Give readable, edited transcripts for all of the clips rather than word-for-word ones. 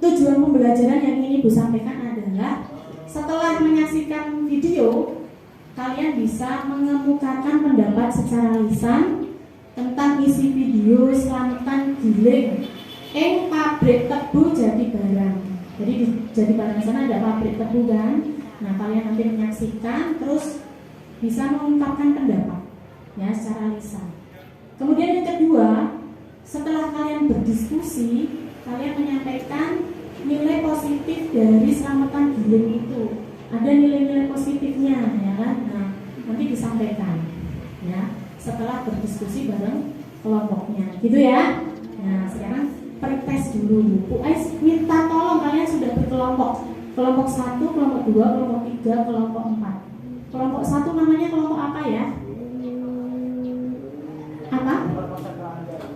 tujuan pembelajaran yang ingin Ibu sampaikan adalah setelah menyaksikan video, kalian bisa mengemukakan pendapat secara lisan tentang isi video Slametan Giling pabrik tebu Jati Barang. Jadi di Jati Barang sana ada pabrik tebu kan. Nah, kalian nanti menyaksikan terus bisa mengungkapkan pendapat ya secara lisan. Kemudian yang kedua, setelah kalian berdiskusi, kalian menyampaikan nilai positif dari Slametan Giling itu. Ada nilai-nilai positifnya ya kan. Nah, nanti disampaikan ya setelah berdiskusi bareng kelompoknya gitu ya. Nah, sekarang pretest dulu. Bu Ais minta tolong kalian sudah berkelompok. Kelompok 1, kelompok 2, kelompok 3, kelompok 4. Kelompok 1 namanya kelompok apa ya? Apa?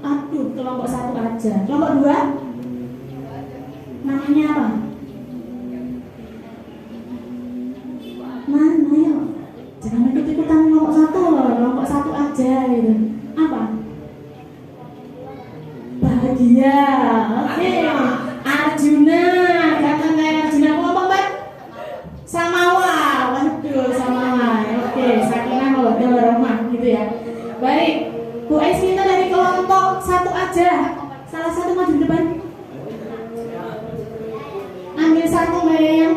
Aduh, kelompok 1 aja. Kelompok 2? Namanya apa? Mana ya? Jangan ikut-ikutan kelompok 1 loh. Kelompok 1 aja gitu. Apa? Bahagia. Oke. Arjuna. Kata kayak Arjuna. Kelompok 4? Samawa. Waduh, Samawa. Oke, Sakinah Mawaddah Warahmah gitu ya. Baik. Bu Ais minta dari kelompok 1 aja. Salah satu maju di depan. Ambil satu Mbak Yayang.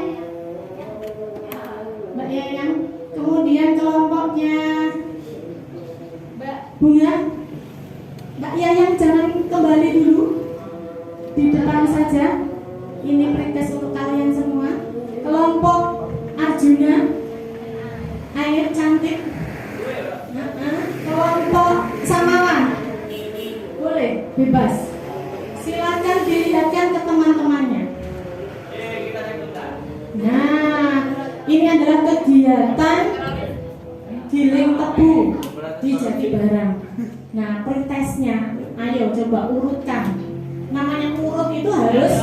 Mbak Yayang. Kemudian kelompoknya Mbak Bunga. Mbak Yayang jangan kembali dulu. Di depan saja. Ini pretest untuk kalian semua. Kelompok Arjuna. Air cantik. Kelompok Samawa. Boleh, bebas. Silakan dilihatkan ke teman-temannya. Nah, ini adalah kegiatan giling tebu di Jati Barang. Nah, pretestnya, ayo coba urutkan. Namanya urut itu harus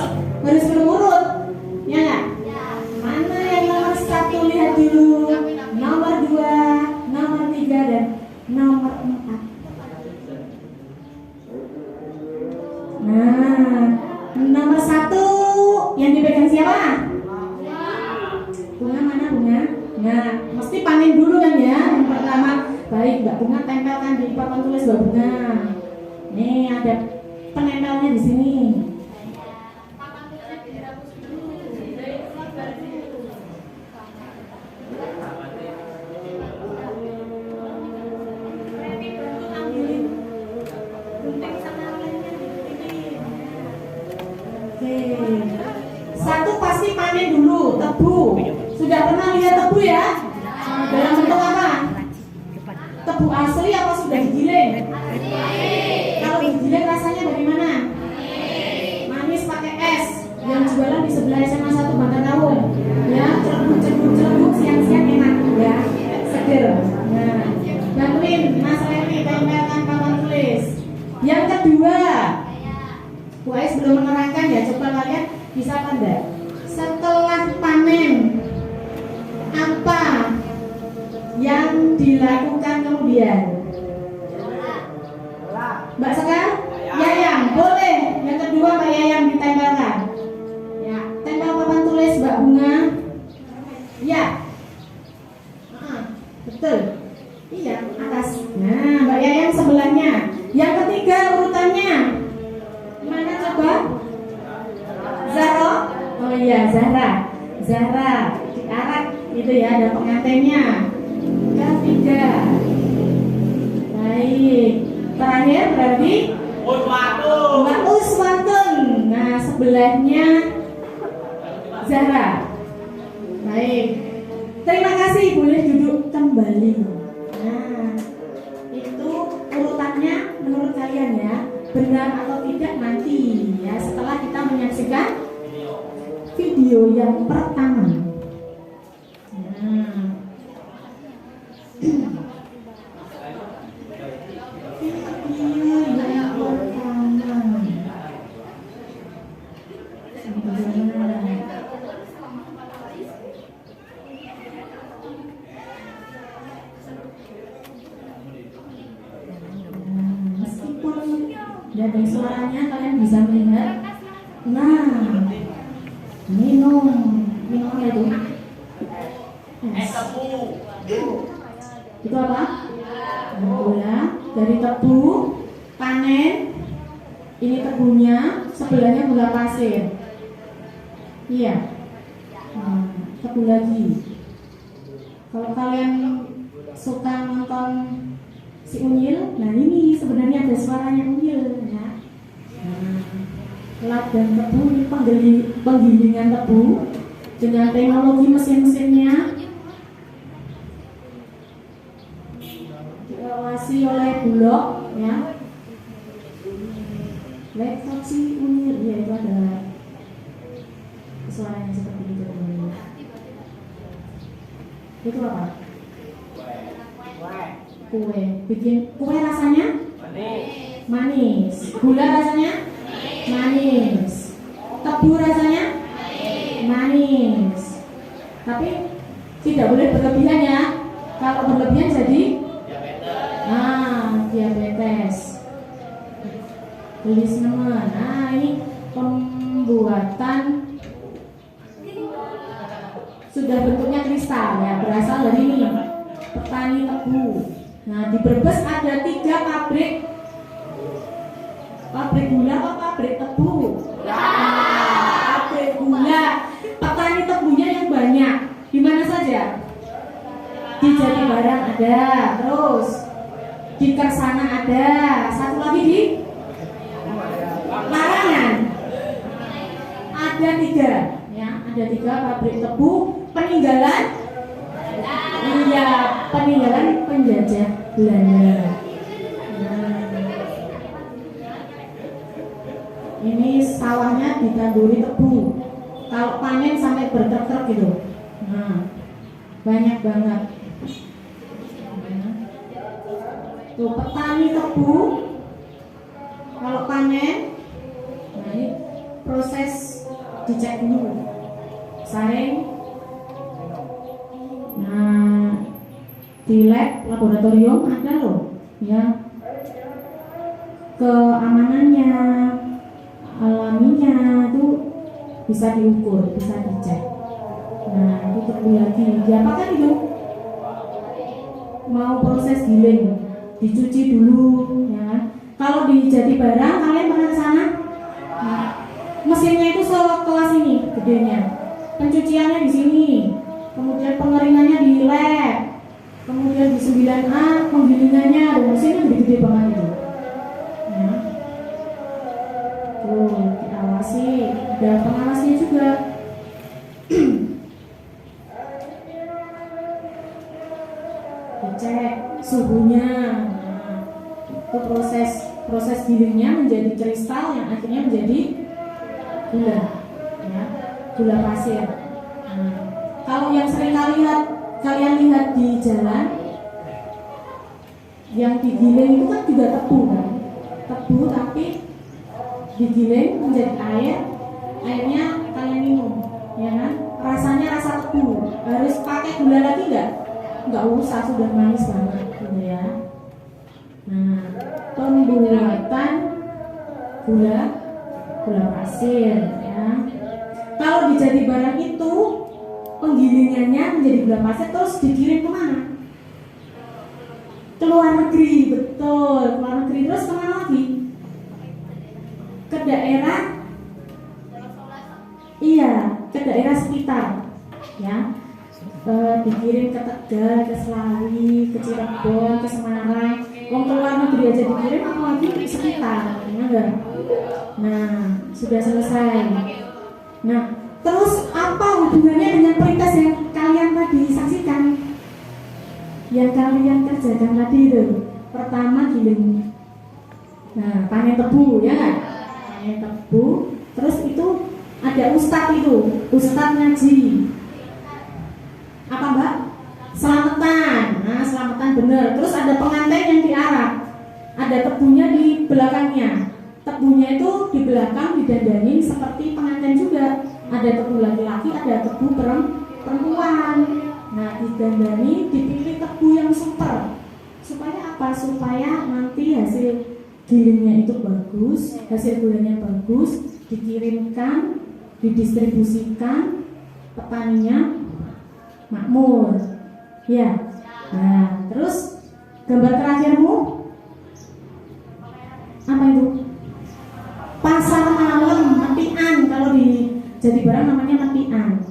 berurut, ya nggak? Mana yang nomor 1 lihat dulu, nomor 2, nomor 3 dan nomor 4. Nah, nomor 1 yang dipegang siapa? Bunga mana Bunga? Nah, mesti panen dulu kan ya. Yang pertama, baik Mbak Bunga tempelkan di papan tulis Mbak Bunga. Nih ada penempelnya di sini. Oke. 1 pasti panen dulu tebu. Sudah pernah lihat tebu ya? Dalam bentuk apa? Tebu asli apa sudah digiling? Kalau digiling rasanya bagaimana? Manis pakai es. Yang jualan di sebelah SMA 1 Bantar Kawung. Ya, celebuk siang-siang enak ya. Seger. Nah, bantuin Mas Reni tempelkan papan tulis. Yang kedua, Bu Ais belum menerangkan ya, coba kalian bisa kan enggak? Setelah panen apa yang dilakukan kemudian? Mbak Sekar? Yayang, boleh. Yang kedua Mbak Yayang ditempelkan. Ya, tempel papan tulis Mbak Bunga. Ya. Betul. Iya, atas. Nah, Mbak Yayang sebelahnya. Yang ketiga urutannya. Mana coba? Zahra? Oh iya, Zahra. Zahra diarak itu ya, ada pengantennya. Ketiga. Baik. Terakhir berarti Mbak Uswatun. Nah, sebelahnya Zahra. Baik. Terima kasih, boleh duduk kembali. Nah, itu urutannya menurut kalian ya. Benar atau tidak nanti ya setelah kita menyaksikan video yang pertama. Nah. Video yang pertama. Meskipun dari suaranya kalian bisa melihat. Nah, Apa itu? Itu apa? Gula. Dari tebu, panen. Ini tebunya, sebelahnya gula pasir. Iya. Tebu lagi. Kalau kalian suka nonton si Unyil, nah ini sebenarnya ada suaranya Unyil ya. Lap dan tebu ini penggilingan tebu dengan teknologi mesin-mesinnya diawasi oleh Bulog ya. Laptop si Unyil ya, itu ada suaranya seperti itu. Itu apa? Kue. Bikin kue rasanya manis. Gula rasanya manis. Tebu rasanya manis. Tapi tidak boleh berlebihan ya. Kalau berlebihan jadi diabetes. Gelis nemen. Nah, ini pembuatan sudah bentuknya kristal ya, berasal dari ini petani tebu. Nah, di Brebes ada 3 pabrik gula atau pabrik tebu? Pabrik gula. Petani tebunya yang banyak. Di mana saja? Di Jatibarang ada, terus di Kersana ada, satu lagi di Larangan ada 3 ya, ada 3 pabrik tebu peninggalan penjajah Belanda. Ini sawahnya ditanduri tebu. Kalau panen sampai bertrek-trek gitu. Nah, banyak banget. Tuh petani tebu kalau panen, nah ini proses dicek dulu, saring. Nah, di laboratorium ada loh, ya, keamanannya, alaminya itu bisa diukur, bisa dicek. Nah, itu tebu lagi. Diapakan itu? Mau proses giling, dicuci dulu, ya kan? Kalau di Jatibarang, kalian pernah ke sana? Nah, mesinnya itu sekelas ini, gedenya. Pencuciannya di sini, kemudian pengeringannya di lab, kemudian di 9A penggilingannya, mesinnya gede-gede banget itu. Ya. Tuh, diawasi, ada pengawasnya juga. Dicek suhunya. Nah, itu proses gilingnya menjadi kristal yang akhirnya menjadi gula, ya, gula pasir. Nah, kalau yang sering kalian lihat di jalan, yang digiling itu kan juga tebu kan, tebu tapi digiling menjadi air, airnya kalian minum, ya kan? Rasanya rasa tebu. Harus pakai gula lagi nggak usah, sudah manis banget gitu ya. Nah, pembuatan gula pasir ya. Kalau di Jatibarang itu penggilingannya menjadi gula pasir terus dikirim kemana? Ke luar negeri, betul, ke luar negeri. Terus kemana lagi? Ke daerah, iya, ke daerah sekitar ya. Dikirim ke Tegal, ke Selawi, ke Cirebon, ke Semarang. Ke luar negeri aja dikirim, apalagi di sekitar, enggak? Nah, sudah selesai. Nah, terus apa hubungannya dengan perintis yang kalian tadi saksikan? Yang kalian kerjakan tadi itu, pertama giling. Nah, panen tebu, ya kan? Panen tebu. Terus itu ada ustadz itu, ustadz ngaji. Apa mbak? Selamatan. Nah, selamatan bener. Terus ada pengantin yang diarak. Ada tebunya di belakangnya. Tebunya itu di belakang didandanin seperti pengantin juga. Ada tebu laki-laki, ada tebu perempuan. Nah, didandani, dipilih tebu yang super. Supaya apa? Supaya nanti hasil gilingnya itu bagus, hasil gulanya bagus, dikirimkan, didistribusikan petaninya makmur. Ya. Nah, terus gambar terakhirmu apa itu? Pasar malam, metian. Kalau di Jatibarang namanya metian.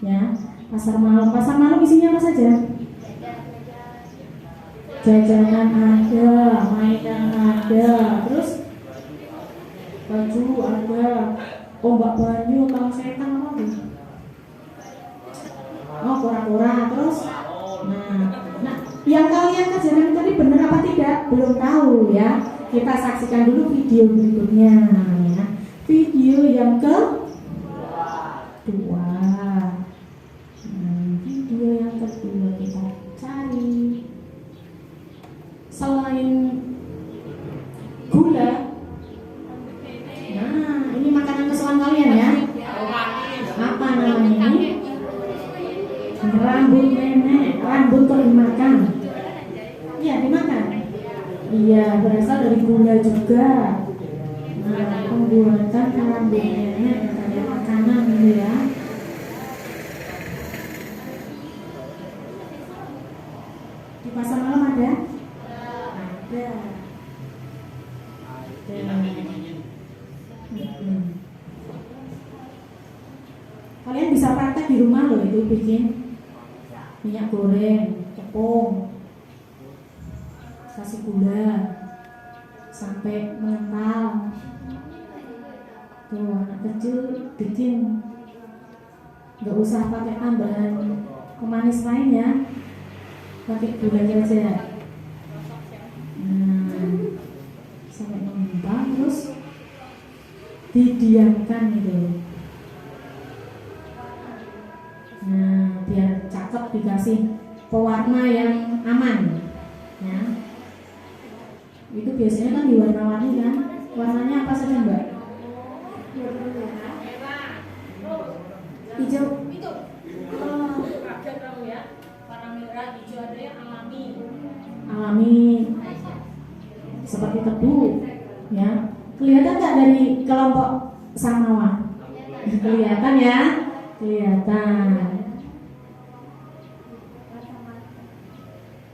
Ya, pasar malam. Pasar malam isinya apa saja? Jajanan ada, mainan ada, terus baju ada, ombak banyu, kalau setan apa tuh? Oh, kora-kora. Terus nah, yang kalian kerjakan tadi benar apa tidak? Belum tahu ya. Kita saksikan dulu video berikutnya ya. Video yang kedua. Video yang kedua kita cari. Selain gula, nah ini makanan kesukaan kalian ya. Apa namanya ini? Rambut nenek, rambut kok dimakan? Iya dimakan. Iya berasal dari gula juga. Nah pembuatan rambut nenek dari makanan gitu ya. Di pasar malam ada? Ada. Kalian bisa praktek di rumah loh itu bikin minyak goreng, tepung, kasih gula sampai mengental. Tuh anak kecil bikin, nggak usah pakai tambahan pemanis lainnya, pakai gula aja. Sampai mengembang terus didiamkan gitu. Nah, biar cakep dikasih pewarna yang aman. Ya. Itu biasanya kan diwarna-warni kan. Warnanya apa saja Mbak? Hijau. Itu. Kaget kamu ya. Warna merah, hijau ada yang alami. Alami. Seperti tebu. Ya. Kelihatan nggak dari kelompok Samawa? Kelihatan ya. Kelihatan.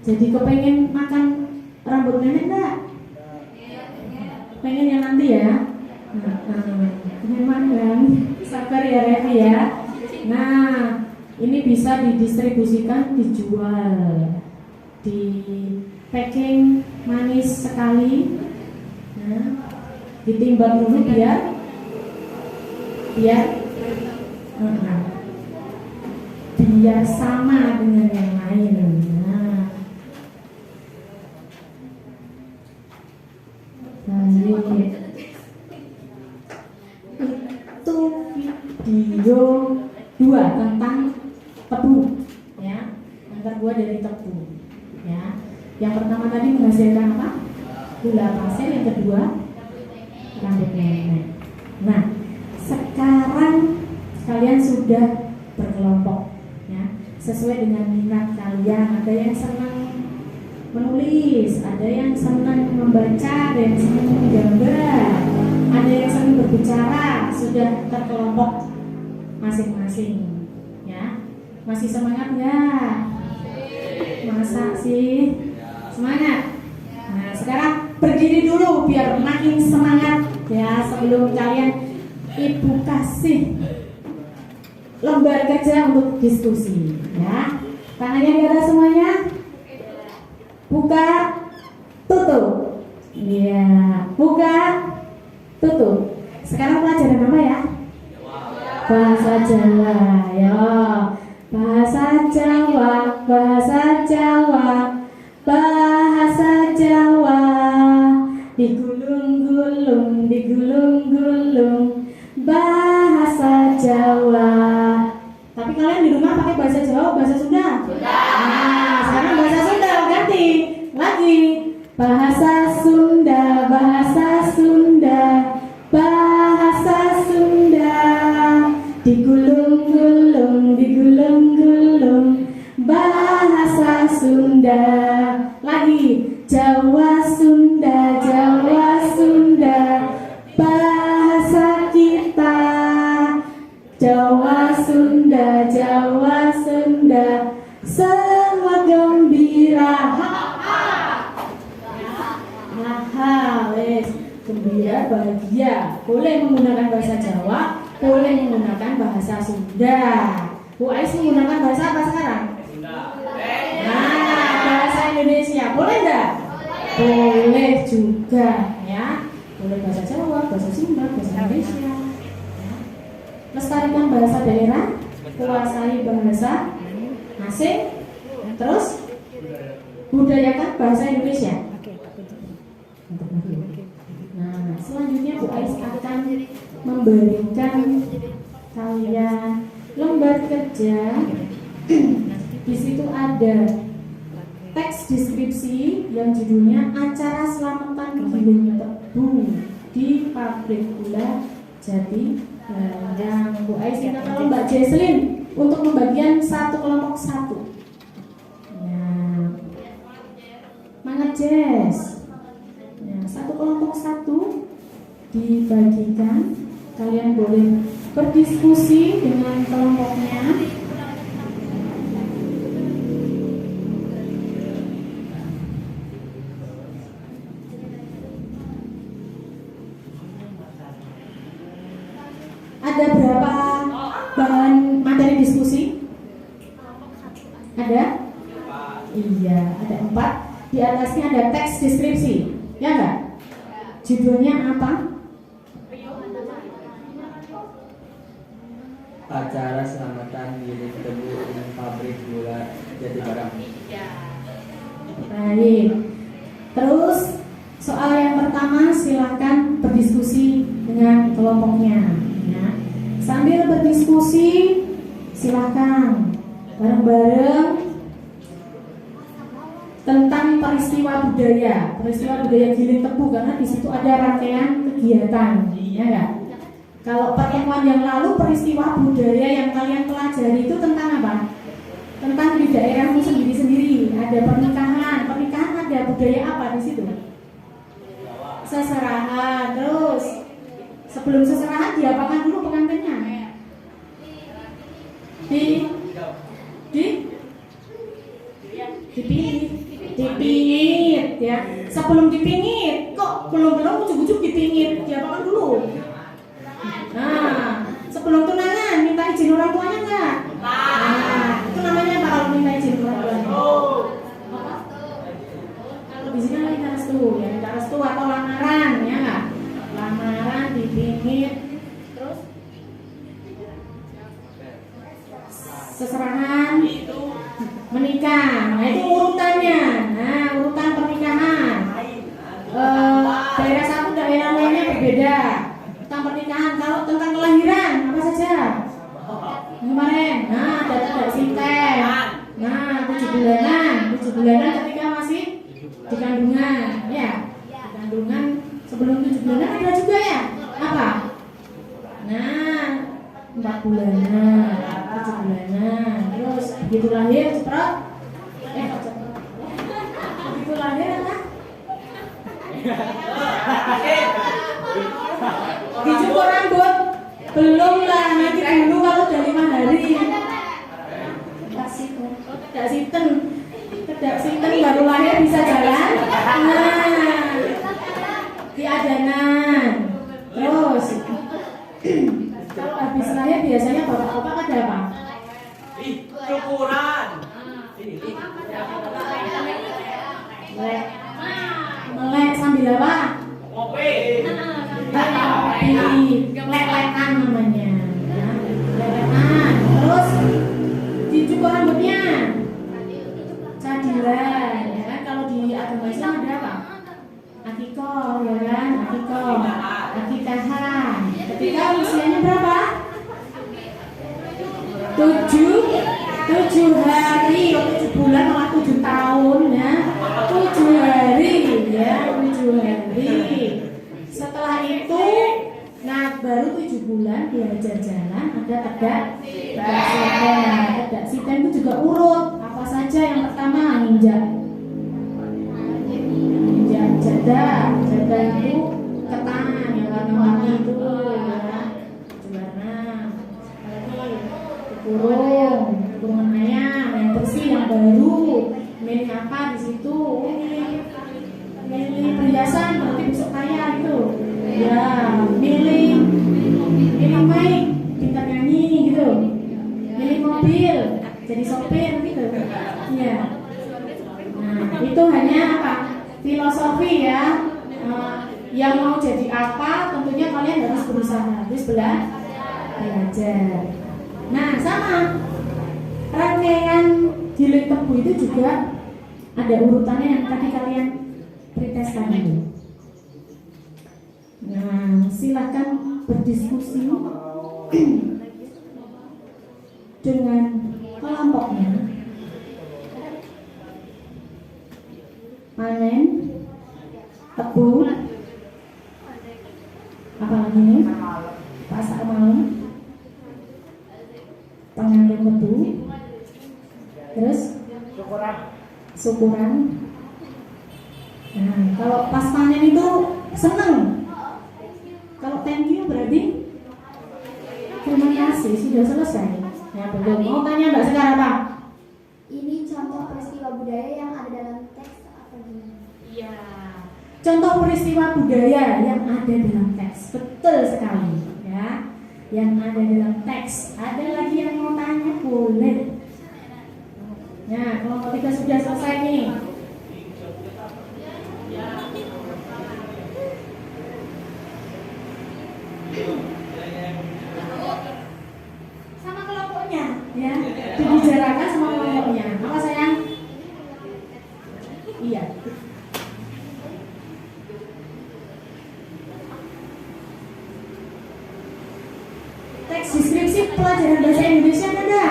Jadi kepengen makan rambut nenek enggak? Pengen yang nanti ya? Memang kan? Sabar ya Revi ya. Nah, ini bisa didistribusikan, dijual, di packing manis sekali. Nah, ditimbang dulu biar biar sama dengan yang lain. Nah, itu video 2 tentang tebu, ya. Yang kedua dari tebu, ya. Yang pertama tadi menghasilkan apa? Gula pasir. Yang kedua rambut nenek. Nah, sekarang kalian sudah berkelompok ya, sesuai dengan minat kalian. Ada yang senang menulis, ada yang senang membaca, ada yang senang menggambar, ada yang senang berbicara. Sudah terkelompok masing-masing ya. Masih semangat nggak? Masa sih? Semangat. Nah sekarang berdiri dulu biar makin semangat ya. Sebelum kalian Ibu kasih lembar kerja untuk diskusi ya. Tangannya di atas semuanya. Buka, tutup. Iya, buka, tutup. Sekarang pelajaran apa ya? Bahasa Jawa. Ya. Bahasa Jawa, bahasa Jawa, bahasa Jawa. Digulung-gulung, digulung-gulung. Bahasa Jawa. Tapi kalian di rumah pakai bahasa Jawa, bahasa Sunda? Nah, sekarang bahasa Sunda ganti lagi. Bahasa Sunda, bahasa Sunda, bahasa Sunda. Digulung-gulung, digulung-gulung. Bahasa Sunda. Lagi Jawa Sunda, Jawa Sunda. Bahasa kita Jawa Sunda, Jawa Sunda, semua gembira. Wes, gembira, bahagia. Boleh menggunakan bahasa Jawa, boleh menggunakan bahasa Sunda. Bu Ais menggunakan bahasa apa sekarang? Sunda. Nah, bahasa Indonesia boleh enggak? Boleh juga, ya. Boleh bahasa Jawa, bahasa Sunda, bahasa Indonesia. Ya. Lestarikan bahasa daerah, kuasai bahasa asing, terus budayakan bahasa Indonesia. Nah, selanjutnya Bu Ais akan memberikan kalian lembar kerja. Di situ ada teks deskripsi yang judulnya acara selamatan giling tebu di pabrik gula Jati Barang. Bu Ais minta tolong Mbak Jesslyn untuk pembagian satu kelompok satu. Nah, Mangat Jess. Nah, satu kelompok satu dibagikan. Kalian boleh berdiskusi dengan kelompoknya. Ada berapa bahan materi diskusi? Ada? Iya, ada 4. Di atasnya ada teks deskripsi, ya enggak? Judulnya apa? Acara selamatan giling tebu dengan pabrik gula Jati Barang. Baik. Terus soal yang pertama silakan berdiskusi dengan kelompoknya. Ya. Sambil berdiskusi silakan bareng-bareng tentang peristiwa budaya giling tebu, karena di situ ada rangkaian kegiatan, ya enggak? Kalau pertemuan yang lalu peristiwa budaya yang kalian pelajari itu tentang apa? Tentang di daerahmu sendiri-sendiri. Ada pernikahan ada budaya apa di situ? Seserahan. Terus sebelum seserahan diapakan dulu pengantinnya? Dipingit, ya. Sebelum dipingit, kok belum ujuk-ujuk dipingit, diapakan dulu? Nah, sebelum tunangan minta izin orang tuanya enggak? Nah, itu namanya apa kalau minta izin orang tuanya? Apa? Kalau di sini minta restu, ya minta restu atau lamaran, ya enggak? Lamaran dipingit, terus seserahan, menikah. Nah, itu urutannya. Nah, urutan pernikahan. Daerah satu daerah lainnya berbeda. Tentang pernikahan, kalau tentang kelahiran apa saja? Kemarin, nah ada sinten. Nah, 7 bulanan ketika masih di kandungan, ya. Di kandungan sebelum 7 bulanan ada juga ya. Apa? Nah, 4 bulanan, 7 bulanan. Terus begitu lahir cepat. Begitu lahir apa? Dicukur rambut? Belum lah, nanti dulu kalau udah 5 hari. Tidak sinten baru lahir bisa jalan. Nah, diadanan. Terus kalau habis lahir biasanya bapak-bapak ada apa? Cukuran. Melek sambil apa? Ngopi. Lelekan namanya, ya. Lelekan. Terus dicukur rambutnya, cadilan, ya kan? Kalau di agama Islam ada apa? Akikoh, ya kan? Akikahan. Ketika usianya berapa? 7 hari, 7 bulan malah 7 tahun, ya. 7 hari, ya, 7 hari. Setelah itu, nah baru 7 bulan belajar jalan, ada tedak siten. Tedak siten itu juga urut. Apa saja yang pertama? Nginjak jada itu ketan yang warna-warni itu, ya. Warna. kurungan ayam yang bersih, yang baru. Milih apa di situ? Milih perhiasan berarti besok kaya gitu. Ya, milih mic, pintar nyanyi gitu. Milih mobil, jadi sopir gitu. Ya. Nah, itu hanya apa? Filosofi ya. Yang mau jadi apa, tentunya kalian harus berusaha, harus belajar. Nah, sama rangkaian giling tebu itu juga ada urutannya yang tadi kalian pretest tadi. Nah, silakan berdiskusi dengan kelompoknya. Panen tebu, apalagi nih? Pasar malam, pengambil tebu, terus syukuran. Nah, kalau pas panen itu seneng. Kalau thank you berarti terima kasih, sudah selesai. Ya, betul. Mau tanya Mbak Sekar apa? Ini contoh peristiwa budaya yang ada dalam teks apa gimana? Iya. Contoh peristiwa budaya yang ada dalam teks. Betul sekali, ya. Yang ada dalam teks. Ada lagi yang mau tanya? Boleh. Nah, kelompok 3 sudah selesai nih. Sama kelompoknya, ya. Dibicarakan sama kelompoknya. Apa sayang? Iya. Teks deskripsi pelajaran bahasa Indonesia ada?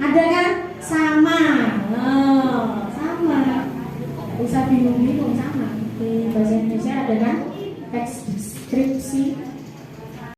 Ada kan? Sama. Sama. Gak usah bingung-bingung, sama. Di bahasa Indonesia ada kan? Teks